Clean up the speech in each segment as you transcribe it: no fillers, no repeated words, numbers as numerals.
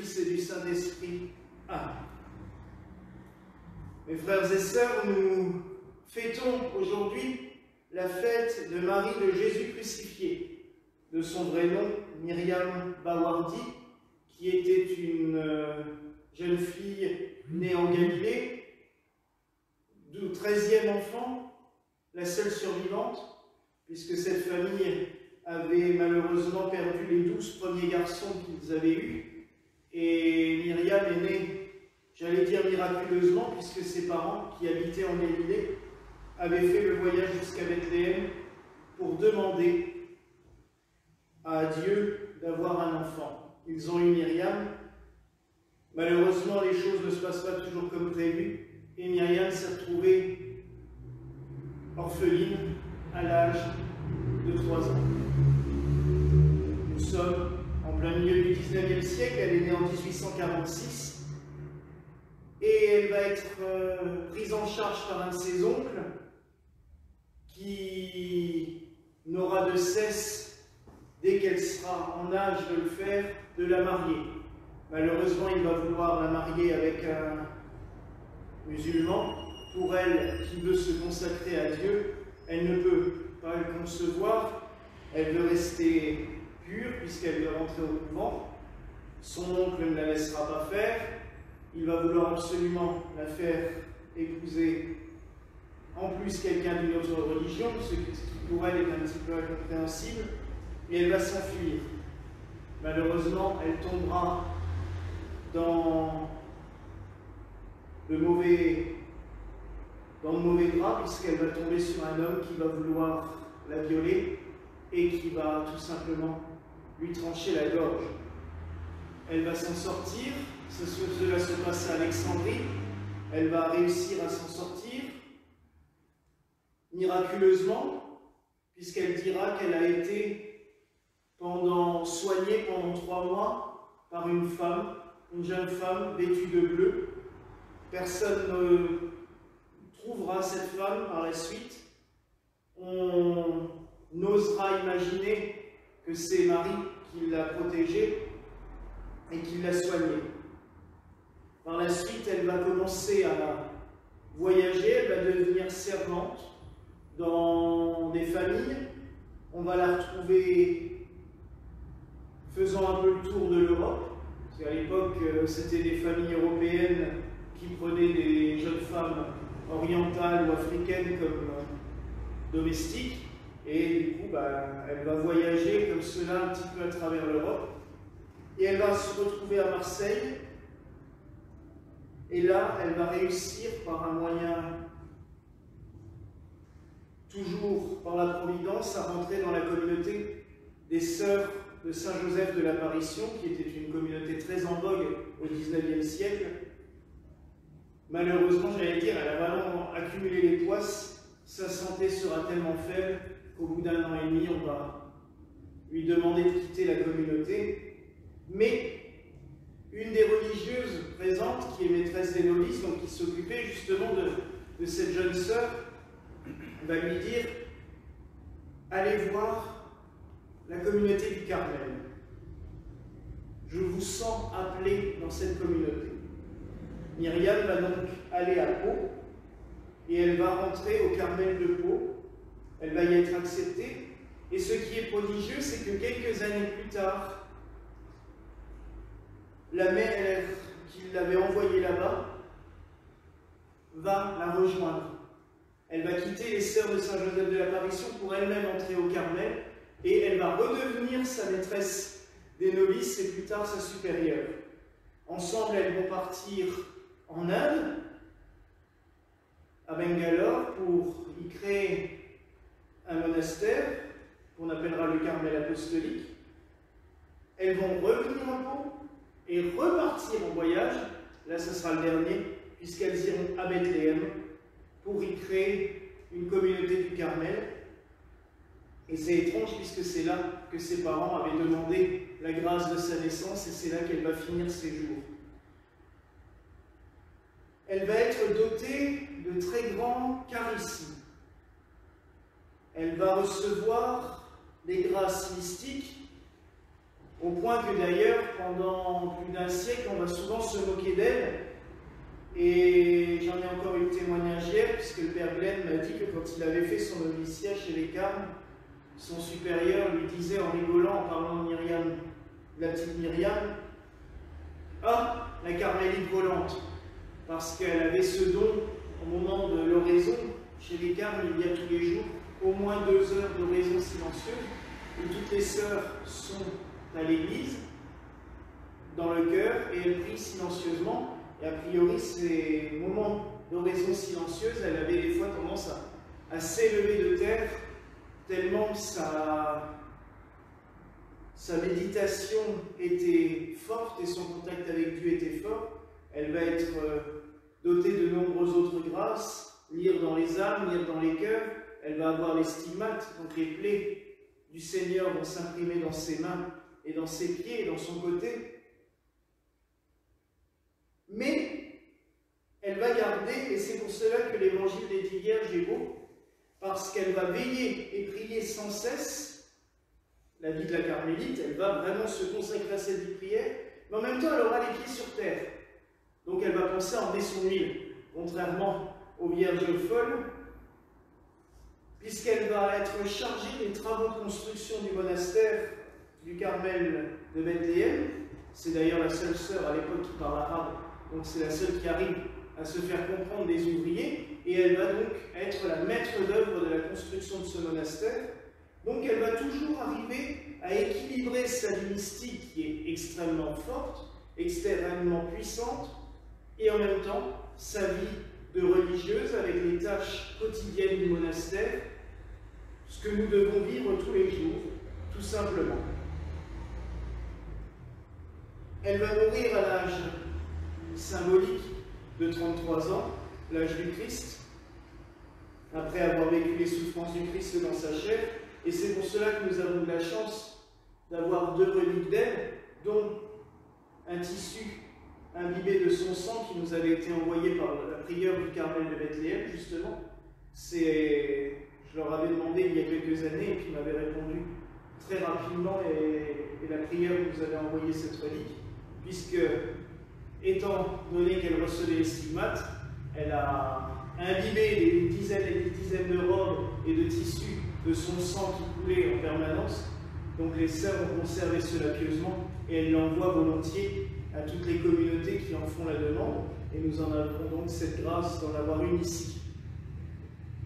Fils et du Saint-Esprit. Amen. Mes frères et sœurs, nous fêtons aujourd'hui la fête de Marie de Jésus crucifié, de son vrai nom, Myriam Bawardi, qui était une jeune fille née en Galilée, du 13e enfant, la seule survivante, puisque cette famille avait malheureusement perdu les 12 premiers garçons qu'ils avaient eus, et Myriam est née, j'allais dire miraculeusement, puisque ses parents, qui habitaient en Galilée, avaient fait le voyage jusqu'à Bethléem pour demander à Dieu d'avoir un enfant. Ils ont eu Myriam. Malheureusement, les choses ne se passent pas toujours comme prévu, et Myriam s'est retrouvée orpheline à l'âge de 3 ans. Nous sommes en plein milieu du 19e siècle, elle est née en 1846, et elle va être prise en charge par un de ses oncles qui n'aura de cesse, dès qu'elle sera en âge de le faire, de la marier. Malheureusement, il va vouloir la marier avec un musulman. Pour elle, qui veut se consacrer à Dieu, elle ne peut pas le concevoir. Elle veut rester pure, puisqu'elle veut rentrer au couvent. Son oncle ne la laissera pas faire. Il va vouloir absolument la faire épouser en plus quelqu'un d'une autre religion, ce qui pour elle est un petit peu incompréhensible, et elle va s'enfuir. Malheureusement, elle tombera dans le mauvais drap, puisqu'elle va tomber sur un homme qui va vouloir la violer et qui va tout simplement lui trancher la gorge. Elle va s'en sortir, cela se passe à Alexandrie, elle va réussir à s'en sortir miraculeusement, puisqu'elle dira qu'elle a été soignée pendant 3 mois par une jeune femme vêtue de bleu. Personne ne trouvera cette femme par la suite. On n'osera imaginer que c'est Marie qui l'a protégée et qui l'a soignée. Par la suite, elle va commencer à voyager, elle va devenir servante dans des familles. On va la retrouver faisant un peu le tour de l'Europe, parce qu'à l'époque, c'était des familles européennes qui prenaient des jeunes femmes orientales ou africaines comme domestiques, et du coup, elle va voyager comme cela un petit peu à travers l'Europe, et elle va se retrouver à Marseille, et là, elle va réussir par un moyen, toujours par la Providence, à rentrer dans la communauté des Sœurs de Saint-Joseph de l'Apparition, qui était une communauté très en vogue au XIXe siècle. Malheureusement, j'allais dire, elle a vraiment accumulé les poisses, sa santé sera tellement faible qu'au bout d'1 an et demi, on va lui demander de quitter la communauté. Mais une des religieuses présentes, qui est maîtresse des novices, donc qui s'occupait justement de cette jeune sœur, va lui dire « Allez voir la communauté du Carmel. Je vous sens appelé dans cette communauté. » Myriam va donc aller à Pau, et elle va rentrer au Carmel de Pau. Elle va y être acceptée. Et ce qui est prodigieux, c'est que quelques années plus tard, la mère qui l'avait envoyée là-bas va la rejoindre. Elle va quitter les Sœurs de Saint-Joseph de l'Apparition pour elle-même entrer au Carmel, et elle va redevenir sa maîtresse des novices et plus tard sa supérieure. Ensemble, elles vont partir en Inde, à Bangalore, pour y créer un monastère qu'on appellera le Carmel apostolique. Elles vont revenir à Pau et repartir en voyage. Là, ce sera le dernier, puisqu'elles iront à Bethléem pour y créer une communauté du Carmel. Et c'est étrange, puisque c'est là que ses parents avaient demandé la grâce de sa naissance, et c'est là qu'elle va finir ses jours. Elle va être dotée de très grands charismes. Elle va recevoir des grâces mystiques au point que d'ailleurs, pendant plus d'un siècle, on va souvent se moquer d'elle. Et j'en ai encore eu le témoignage hier, puisque le père Glenn m'a dit que quand il avait fait son noviciat chez les Carmes, son supérieur lui disait en rigolant, en parlant de Myriam, la petite Myriam, « Ah, la carmélite volante !» Parce qu'elle avait ce don, au moment de l'oraison, chez les Carmes, il y a tous les jours au moins 2 heures d'oraison silencieuse, où toutes les sœurs sont à l'église, dans le chœur, et elles prient silencieusement. Et a priori, ces moments d'oraison silencieuse, elle avait des fois tendance à s'élever de terre, tellement sa méditation était forte et son contact avec Dieu était fort. Elle va être dotée de nombreuses autres grâces, lire dans les âmes, lire dans les cœurs. Elle va avoir les stigmates, donc les plaies du Seigneur vont s'imprimer dans ses mains et dans ses pieds et dans son côté. Mais elle va garder, et c'est pour cela que l'évangile des 10 vierges est beau, parce qu'elle va veiller et prier sans cesse, la vie de la carmélite, elle va vraiment se consacrer à cette vie de prière, mais en même temps elle aura les pieds sur terre. Donc elle va penser à emmener son huile, contrairement aux vierges folles, puisqu'elle va être chargée des travaux de construction du monastère du Carmel de Bethléem. C'est d'ailleurs la seule sœur à l'époque qui parle arabe, donc c'est la seule qui arrive à se faire comprendre des ouvriers, et elle va donc être la maître d'œuvre de la construction de ce monastère. Donc elle va toujours arriver à équilibrer sa vie mystique qui est extrêmement forte, extrêmement puissante, et en même temps sa vie de religieuse avec les tâches quotidiennes du monastère, ce que nous devons vivre tous les jours, tout simplement. Elle va mourir à l'âge symbolique de 33 ans, l'âge du Christ, après avoir vécu les souffrances du Christ dans sa chair, et c'est pour cela que nous avons de la chance d'avoir 2 reliques d'elle, dont un tissu imbibé de son sang qui nous avait été envoyé par la prieure du Carmel de Bethléem, justement. Je leur avais demandé il y a quelques années, et puis ils m'avaient répondu très rapidement, et la prieure nous avait envoyé cette relique, puisque, étant donné qu'elle recevait les stigmates, elle a imbibé des dizaines et des dizaines de robes et de tissus de son sang qui coulait en permanence. Donc les sœurs ont conservé cela pieusement, et elles l'envoient volontiers à toutes les communautés qui en font la demande, et nous en avons donc cette grâce d'en avoir une ici.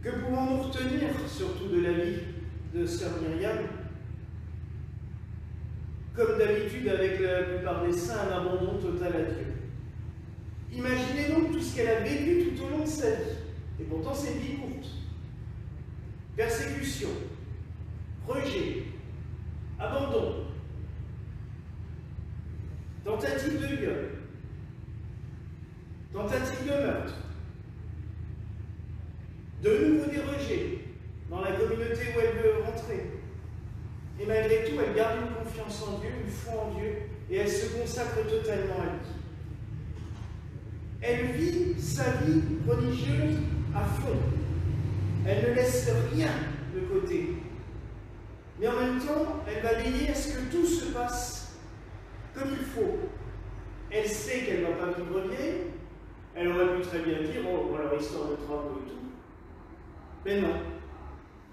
Que pouvons-nous retenir, surtout de la vie de sœur Myriam? Comme d'habitude avec la plupart des saints, un abandon total à Dieu. Imaginez donc tout ce qu'elle a vécu tout au long de sa vie, et pourtant c'est une vie courte. Persécution, rejet, abandon, tentative de viol, tentative de meurtre, de nouveau des rejets dans la communauté où elle veut rentrer. Et malgré tout, elle garde une confiance en Dieu, une foi en Dieu, et elle se consacre totalement à lui. Elle vit sa vie religieuse à fond. Elle ne laisse rien de côté. Mais en même temps, elle va veiller à ce que tout se passe comme il faut. Elle sait qu'elle ne va pas vivre vieille. Elle aurait pu très bien dire, oh, voilà, histoire de travaux et tout. Mais non.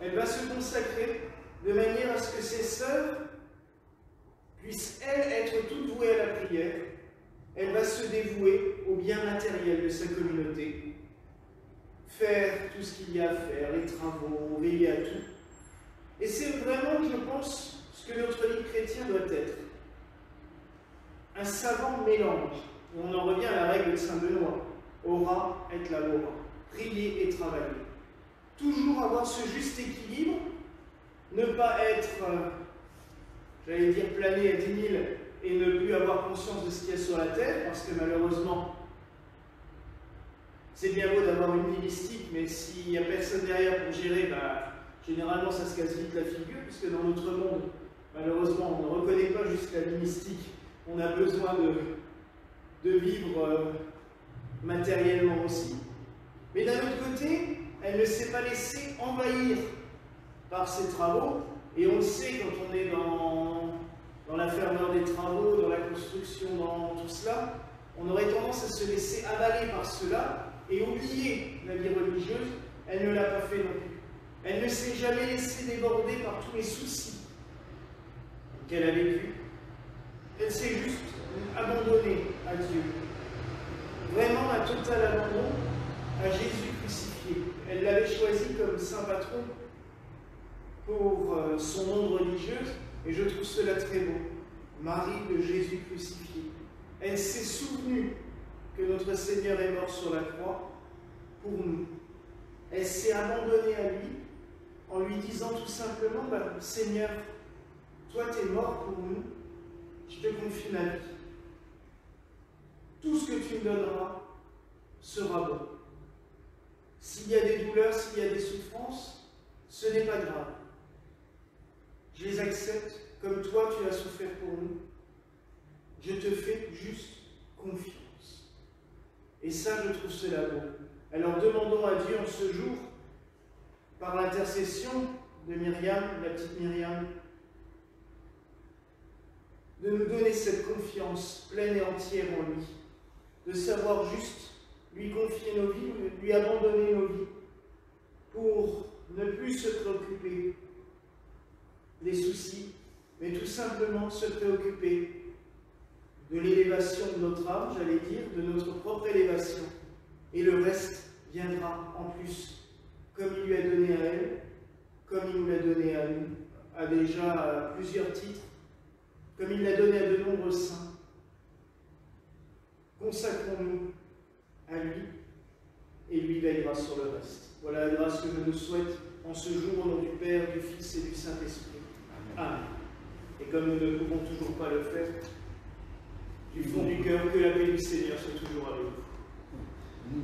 Elle va se consacrer de manière à ce que ses sœurs puissent, elles, être toutes vouées à la prière. Elle va se dévouer au bien matériel de sa communauté, faire tout ce qu'il y a à faire, les travaux, veiller à tout. Et c'est vraiment, je pense, ce que notre vie chrétien doit être. Un savant mélange. On en revient à la règle de Saint Benoît. Ora et labora. Prier et travailler. Toujours avoir ce juste équilibre, ne pas être, j'allais dire, planer à 10 000 et ne plus avoir conscience de ce qu'il y a sur la terre, parce que malheureusement, c'est bien beau d'avoir une vie mystique, mais s'il n'y a personne derrière pour gérer, généralement ça se casse vite la figure, puisque dans notre monde, malheureusement, on ne reconnaît pas juste la vie mystique. On a besoin de vivre matériellement aussi. Mais d'un autre côté, elle ne s'est pas laissée envahir par ses travaux, et on le sait quand on est dans dans la ferveur des travaux, dans la construction, dans tout cela, on aurait tendance à se laisser avaler par cela et oublier la vie religieuse. Elle ne l'a pas fait non plus. Elle ne s'est jamais laissée déborder par tous les soucis qu'elle a vécus. Elle s'est juste abandonnée à Dieu. Vraiment un total abandon à Jésus crucifié. Elle l'avait choisi comme saint patron pour son onde religieuse, et je trouve cela très beau. Marie de Jésus crucifié. Elle s'est souvenue que notre Seigneur est mort sur la croix pour nous. Elle s'est abandonnée à lui en lui disant tout simplement, Seigneur, toi tu es mort pour nous, je te confie ma vie. Tout ce que tu me donneras sera bon. S'il y a des douleurs, s'il y a des souffrances, ce n'est pas grave. Je les accepte comme toi tu as souffert pour nous. Je te fais juste confiance. Et ça, je trouve cela beau. Alors demandons à Dieu en ce jour, par l'intercession de Myriam, la petite Myriam, de nous donner cette confiance pleine et entière en lui, de savoir juste lui confier nos vies, lui abandonner nos vies, pour ne plus se préoccuper des soucis, mais tout simplement se préoccuper de l'élévation de notre âme, j'allais dire, de notre propre élévation, et le reste viendra en plus, comme il lui a donné à elle, comme il nous l'a donné à nous, à déjà plusieurs titres, comme il l'a donné à de nombreux saints. Consacrons-nous à lui, et lui veillera sur le reste. Voilà la grâce que je nous souhaite en ce jour, au nom du Père, du Fils et du Saint-Esprit. Amen. Et comme nous ne pouvons toujours pas le faire, du fond du cœur, que la paix du Seigneur soit toujours avec vous.